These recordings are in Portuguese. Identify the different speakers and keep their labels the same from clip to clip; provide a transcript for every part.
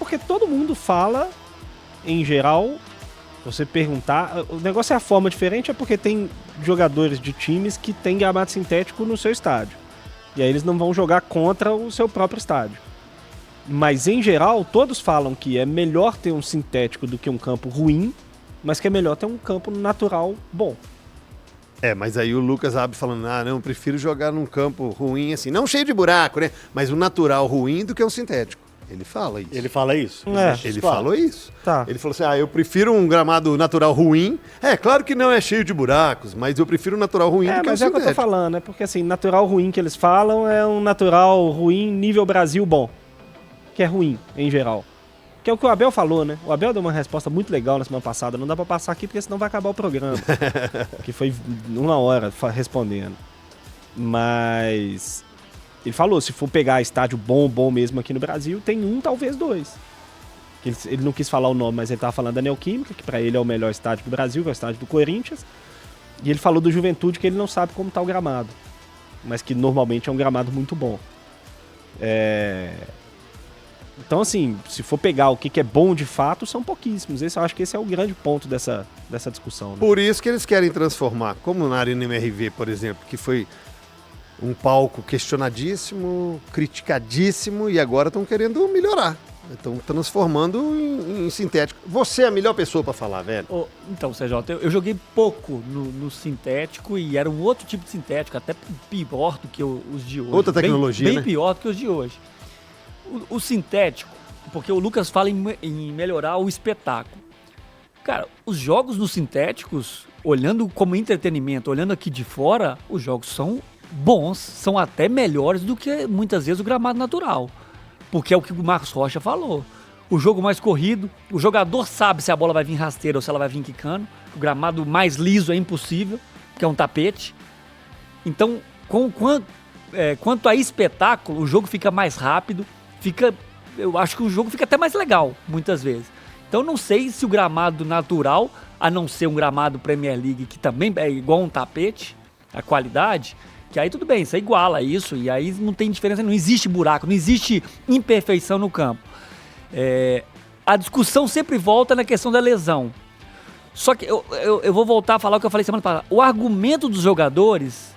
Speaker 1: porque todo mundo fala, em geral, você perguntar... O negócio é a forma diferente, é porque tem jogadores de times que têm gramado sintético no seu estádio. E aí eles não vão jogar contra o seu próprio estádio. Mas, em geral, todos falam que é melhor ter um sintético do que um campo ruim, mas que é melhor ter um campo natural bom.
Speaker 2: Mas aí o Lucas abre falando, não, eu prefiro jogar num campo ruim assim, não cheio de buraco, né? Mas um natural ruim do que um sintético. Ele fala isso.
Speaker 3: Ele fala isso?
Speaker 2: Ele falou isso.
Speaker 1: Tá.
Speaker 2: Ele falou assim, eu prefiro um gramado natural ruim. Claro que não é cheio de buracos, mas eu prefiro um natural ruim do que um
Speaker 1: mas é o que eu tô falando, né? Porque assim, natural ruim que eles falam é um natural ruim nível Brasil bom. Que é ruim, em geral. Que é o que o Abel falou, né? O Abel deu uma resposta muito legal na semana passada. Não dá pra passar aqui porque senão vai acabar o programa. Que foi 1 hora respondendo. Mas... Ele falou, se for pegar estádio bom mesmo aqui no Brasil, tem 1, talvez 2. Ele não quis falar o nome, mas ele tava falando da Neoquímica, que pra ele é o melhor estádio do Brasil, que é o estádio do Corinthians. E ele falou do Juventude, que ele não sabe como tá o gramado. Mas que normalmente é um gramado muito bom. Então, assim, se for pegar o que é bom de fato, são pouquíssimos. Eu acho que esse é o grande ponto dessa discussão. Né?
Speaker 2: Por isso que eles querem transformar, como na Arena MRV, por exemplo, que foi um palco questionadíssimo, criticadíssimo, e agora estão querendo melhorar. Estão transformando em sintético. Você é a melhor pessoa para falar, velho.
Speaker 4: Então, CJ, eu joguei pouco no sintético e era um outro tipo de sintético, até pior do que os de hoje.
Speaker 2: Outra tecnologia,
Speaker 4: bem
Speaker 2: né?
Speaker 4: pior do que os de hoje. O sintético, porque o Lucas fala em melhorar o espetáculo. Cara, os jogos nos sintéticos, olhando como entretenimento, olhando aqui de fora, os jogos são bons, são até melhores do que muitas vezes o gramado natural. Porque é o que o Marcos Rocha falou. O jogo mais corrido, o jogador sabe se a bola vai vir rasteira ou se ela vai vir quicando. O gramado mais liso é impossível, porque é um tapete. Então, quanto a espetáculo, o jogo fica mais rápido, eu acho que o jogo fica até mais legal, muitas vezes. Então, não sei se o gramado natural, a não ser um gramado Premier League, que também é igual um tapete, a qualidade... Que aí tudo bem, você iguala isso, e aí não tem diferença, não existe buraco, não existe imperfeição no campo. A discussão sempre volta na questão da lesão. Só que eu vou voltar a falar o que eu falei semana passada. O argumento dos jogadores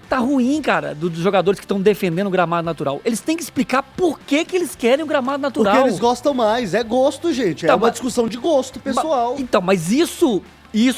Speaker 4: tá ruim, cara, dos jogadores que estão defendendo o gramado natural. Eles têm que explicar por que eles querem o gramado natural.
Speaker 3: Porque eles gostam mais, é gosto, gente, é uma discussão de gosto pessoal.
Speaker 4: Mas isso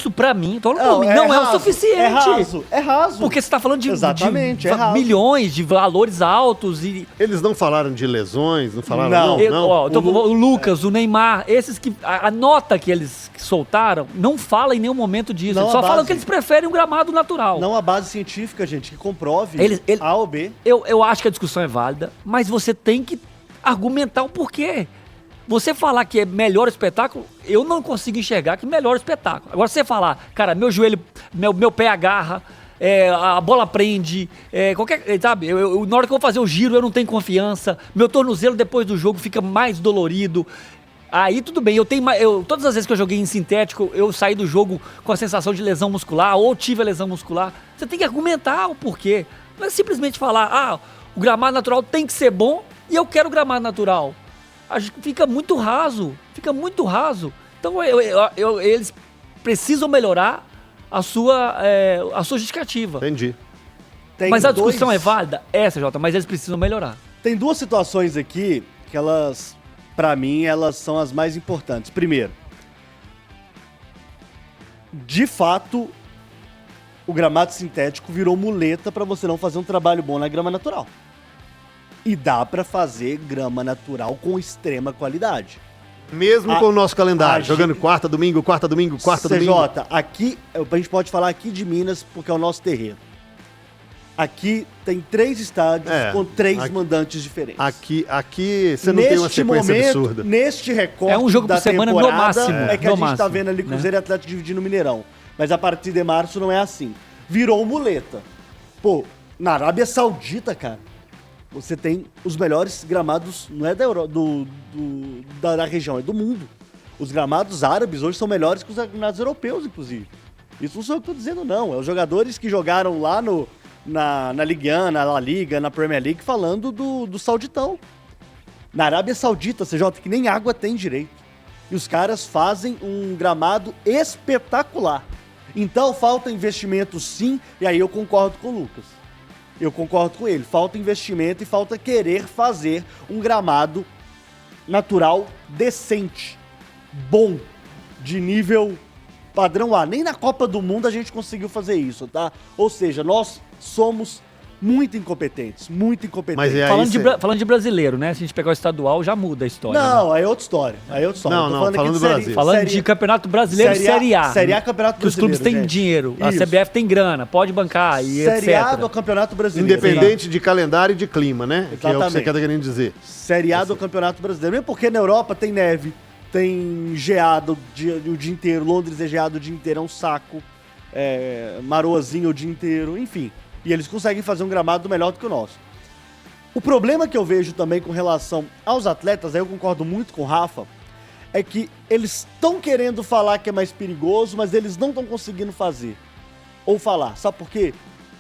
Speaker 4: pra mim, não é o suficiente.
Speaker 3: É raso.
Speaker 4: Porque você tá falando de
Speaker 3: exatamente,
Speaker 4: milhões de valores altos e...
Speaker 2: Eles não falaram de lesões, não falaram...
Speaker 4: Não. O Lucas, o Neymar, esses que... A nota que eles soltaram não fala em nenhum momento disso. Eles só falam que eles preferem um gramado natural.
Speaker 3: Não há base científica, gente, que comprove A ou B.
Speaker 4: Eu acho que a discussão é válida, mas você tem que argumentar o porquê. Você falar que é melhor espetáculo, eu não consigo enxergar que melhor espetáculo. Agora você falar, cara, meu joelho, meu pé agarra, a bola prende, sabe? Na hora que eu vou fazer o giro eu não tenho confiança, meu tornozelo depois do jogo fica mais dolorido. Aí tudo bem, todas as vezes que eu joguei em sintético, eu saí do jogo com a sensação de lesão muscular ou tive a lesão muscular. Você tem que argumentar o porquê. Não é simplesmente falar, o gramado natural tem que ser bom e eu quero o gramado natural. Acho que fica muito raso. Então eles precisam melhorar a sua justificativa.
Speaker 2: Entendi.
Speaker 4: Mas a discussão é válida? Jota, mas eles precisam melhorar.
Speaker 3: Tem 2 situações aqui que elas, pra mim, elas são as mais importantes. Primeiro, de fato, o gramado sintético virou muleta pra você não fazer um trabalho bom na grama natural. E dá pra fazer grama natural com extrema qualidade.
Speaker 2: Mesmo com o nosso calendário, jogando quarta, domingo.
Speaker 3: CJ, aqui, a gente pode falar aqui de Minas, porque é o nosso terreno. Aqui tem 3 estádios com 3 mandantes diferentes.
Speaker 2: Aqui você não tem uma sequência absurda.
Speaker 3: Neste recorte
Speaker 4: é um jogo por semana no máximo.
Speaker 3: É que a gente tá vendo ali Cruzeiro e Atlético dividindo o Mineirão. Mas a partir de março não é assim. Virou muleta. Pô, na Arábia Saudita, cara, você tem os melhores gramados, não é da região, é do mundo. Os gramados árabes hoje são melhores que os gramados europeus, inclusive. Isso não sou eu que estou dizendo, não. É os jogadores que jogaram lá na Ligue 1, na La Liga, na Premier League, falando do Sauditão. Na Arábia Saudita, CJ, que nem água tem direito. E os caras fazem um gramado espetacular. Então falta investimento sim, e aí eu concordo com o Lucas. Eu concordo com ele. Falta investimento e falta querer fazer um gramado natural decente, bom, de nível padrão A. Nem na Copa do Mundo a gente conseguiu fazer isso, tá? Ou seja, nós somos muito incompetentes, muito incompetentes.
Speaker 2: Mas é aí
Speaker 4: Falando de brasileiro, né? Se a gente pegar o estadual, já muda a história.
Speaker 3: Não, aí é outra história. Aí é outra história.
Speaker 2: Não,
Speaker 3: Eu tô
Speaker 2: não, falando
Speaker 3: aqui
Speaker 2: do
Speaker 3: de
Speaker 2: Brasil.
Speaker 4: Falando de Campeonato Brasileiro, Série A.
Speaker 3: Série A, Campeonato
Speaker 4: Que os
Speaker 3: Brasileiro,
Speaker 4: clubes têm
Speaker 3: gente.
Speaker 4: dinheiro, a
Speaker 3: Isso.
Speaker 4: CBF tem grana, pode bancar e
Speaker 3: Série
Speaker 4: etc.
Speaker 3: A do Campeonato Brasileiro.
Speaker 2: Independente de calendário e de clima, né? Que é o que você
Speaker 3: Exatamente.
Speaker 2: está querendo dizer.
Speaker 3: Série A do Campeonato Brasileiro. Mesmo porque na Europa tem neve, tem geado o dia inteiro, Londres é geado o dia inteiro, é um saco, maroazinho o dia inteiro, enfim. E eles conseguem fazer um gramado melhor do que o nosso. O problema que eu vejo também com relação aos atletas, aí eu concordo muito com o Rafa, é que eles estão querendo falar que é mais perigoso, mas eles não estão conseguindo fazer. Ou falar. Sabe por quê?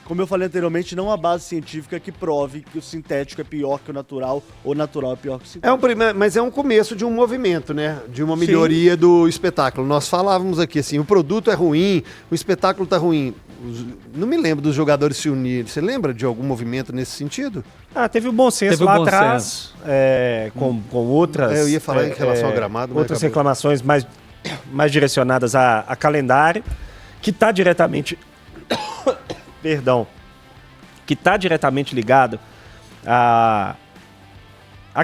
Speaker 3: Como eu falei anteriormente, não há base científica que prove que o sintético é pior que o natural, ou o natural é pior que o sintético.
Speaker 2: Mas é um começo de um movimento, né? De uma melhoria do espetáculo. Nós falávamos aqui assim, o produto é ruim, o espetáculo tá ruim. Não me lembro dos jogadores se unirem. Você lembra de algum movimento nesse sentido?
Speaker 1: Teve o bom senso
Speaker 4: Teve o
Speaker 1: lá
Speaker 4: bom
Speaker 1: atrás, com outras...
Speaker 2: Eu ia falar em relação ao gramado, mas
Speaker 1: outras
Speaker 2: acabou.
Speaker 1: reclamações mais direcionadas a calendário, que está diretamente... Perdão. Que está diretamente ligado à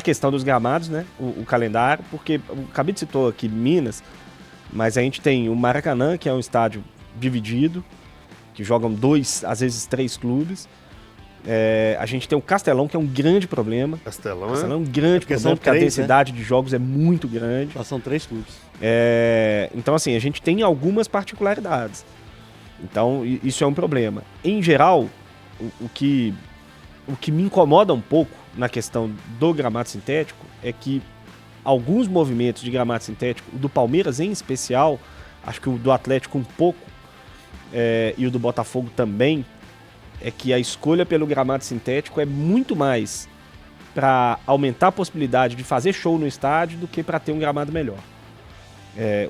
Speaker 1: questão dos gramados, né? O calendário, porque o Cabide citou aqui Minas, mas a gente tem o Maracanã, que é um estádio dividido, que jogam 2, às vezes 3 clubes. A gente tem o Castelão, que é um grande problema.
Speaker 2: Castelão,
Speaker 1: Castelão é um grande
Speaker 3: porque
Speaker 1: problema,
Speaker 3: são
Speaker 1: porque a
Speaker 3: 3,
Speaker 1: densidade de jogos é muito grande.
Speaker 3: Já são 3 clubes.
Speaker 1: Então, assim, a gente tem algumas particularidades. Então, isso é um problema. Em geral, o que me incomoda um pouco na questão do gramado sintético é que alguns movimentos de gramado sintético, o do Palmeiras em especial, acho que o do Atlético um pouco, e o do Botafogo também, é que a escolha pelo gramado sintético é muito mais para aumentar a possibilidade de fazer show no estádio do que para ter um gramado melhor.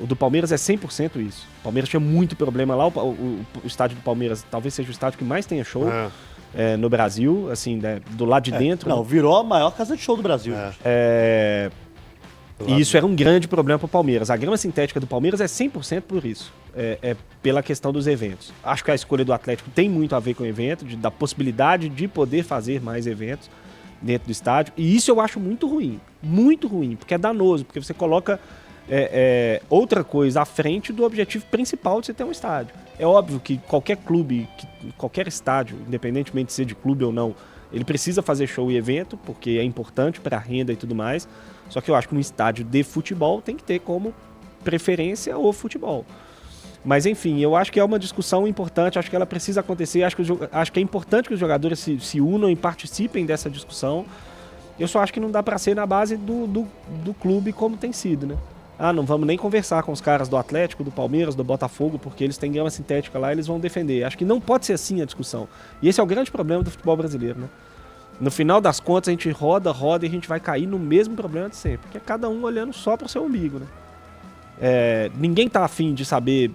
Speaker 1: O do Palmeiras é 100% isso. O Palmeiras tinha muito problema lá. O estádio do Palmeiras talvez seja o estádio que mais tenha show no Brasil, assim, né, do lado de dentro.
Speaker 3: Não, virou a maior casa de show do Brasil.
Speaker 1: E isso era um grande problema para o Palmeiras. A grama sintética do Palmeiras é 100% por isso. Pela questão dos eventos. Acho que a escolha do Atlético tem muito a ver com o evento, da possibilidade de poder fazer mais eventos dentro do estádio. E isso eu acho muito ruim, porque é danoso, porque você coloca outra coisa à frente do objetivo principal de você ter um estádio. É óbvio que qualquer clube, qualquer estádio, independentemente de ser de clube ou não, ele precisa fazer show e evento, porque é importante para a renda e tudo mais. Só que eu acho que um estádio de futebol tem que ter como preferência o futebol. Mas enfim, eu acho que é uma discussão importante, acho que ela precisa acontecer, acho que é importante que os jogadores se unam e participem dessa discussão. Eu só acho que não dá para ser na base do clube como tem sido, né? Não vamos nem conversar com os caras do Atlético, do Palmeiras, do Botafogo, porque eles têm grama sintética lá e eles vão defender. Acho que não pode ser assim a discussão. E esse é o grande problema do futebol brasileiro, né? No final das contas, a gente roda e a gente vai cair no mesmo problema de sempre, que é cada um olhando só para o seu umbigo, né? Ninguém tá afim de saber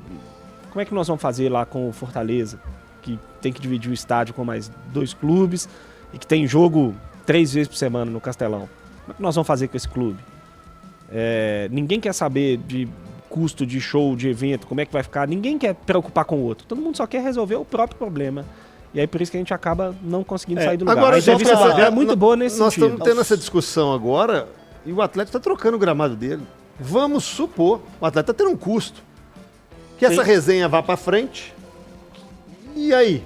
Speaker 1: como é que nós vamos fazer lá com o Fortaleza, que tem que dividir o estádio com mais 2 clubes e que tem jogo 3 vezes por semana no Castelão. Como é que nós vamos fazer com esse clube? Ninguém quer saber de custo de show, de evento, como é que vai ficar. Ninguém quer preocupar com o outro. Todo mundo só quer resolver o próprio problema. E aí por isso que a gente acaba não conseguindo sair do lugar.
Speaker 2: Agora,
Speaker 1: a entrevista é muito boa nesse
Speaker 2: nós
Speaker 1: sentido.
Speaker 2: estamos tendo essa discussão agora e o Atlético está trocando o gramado dele. Vamos supor, o Atlético está tendo um custo. Que essa resenha vá para frente. E aí?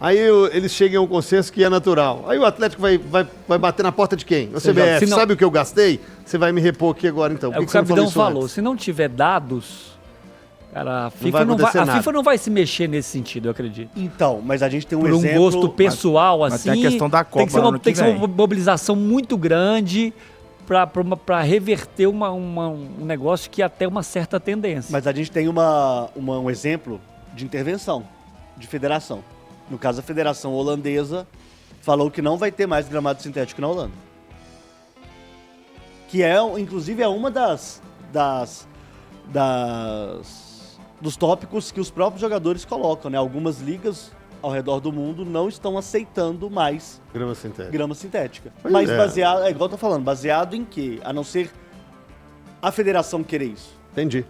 Speaker 2: Aí eles chegam a um consenso que é natural. Aí o Atlético vai bater na porta de quem? O CBF, sabe o que eu gastei? Você vai me repor aqui agora então.
Speaker 4: O que o Capitão falou, se não tiver dados, cara, a FIFA não vai se mexer nesse sentido, eu acredito.
Speaker 3: Então, mas a gente tem um
Speaker 4: Por
Speaker 3: exemplo...
Speaker 4: um gosto pessoal,
Speaker 5: mas
Speaker 4: assim...
Speaker 5: tem a questão da Copa
Speaker 4: tem que ser uma mobilização muito grande para reverter um negócio que até uma certa tendência.
Speaker 3: Mas a gente tem um exemplo de intervenção, de federação. No caso, a federação holandesa falou que não vai ter mais gramado sintético na Holanda. Que inclusive, é uma dos tópicos que os próprios jogadores colocam, né? Algumas ligas ao redor do mundo não estão aceitando mais grama sintética.
Speaker 2: Pois
Speaker 3: Mas
Speaker 2: é.
Speaker 3: baseado, igual eu tô falando, baseado em quê? A não ser a federação querer isso.
Speaker 2: Entendi.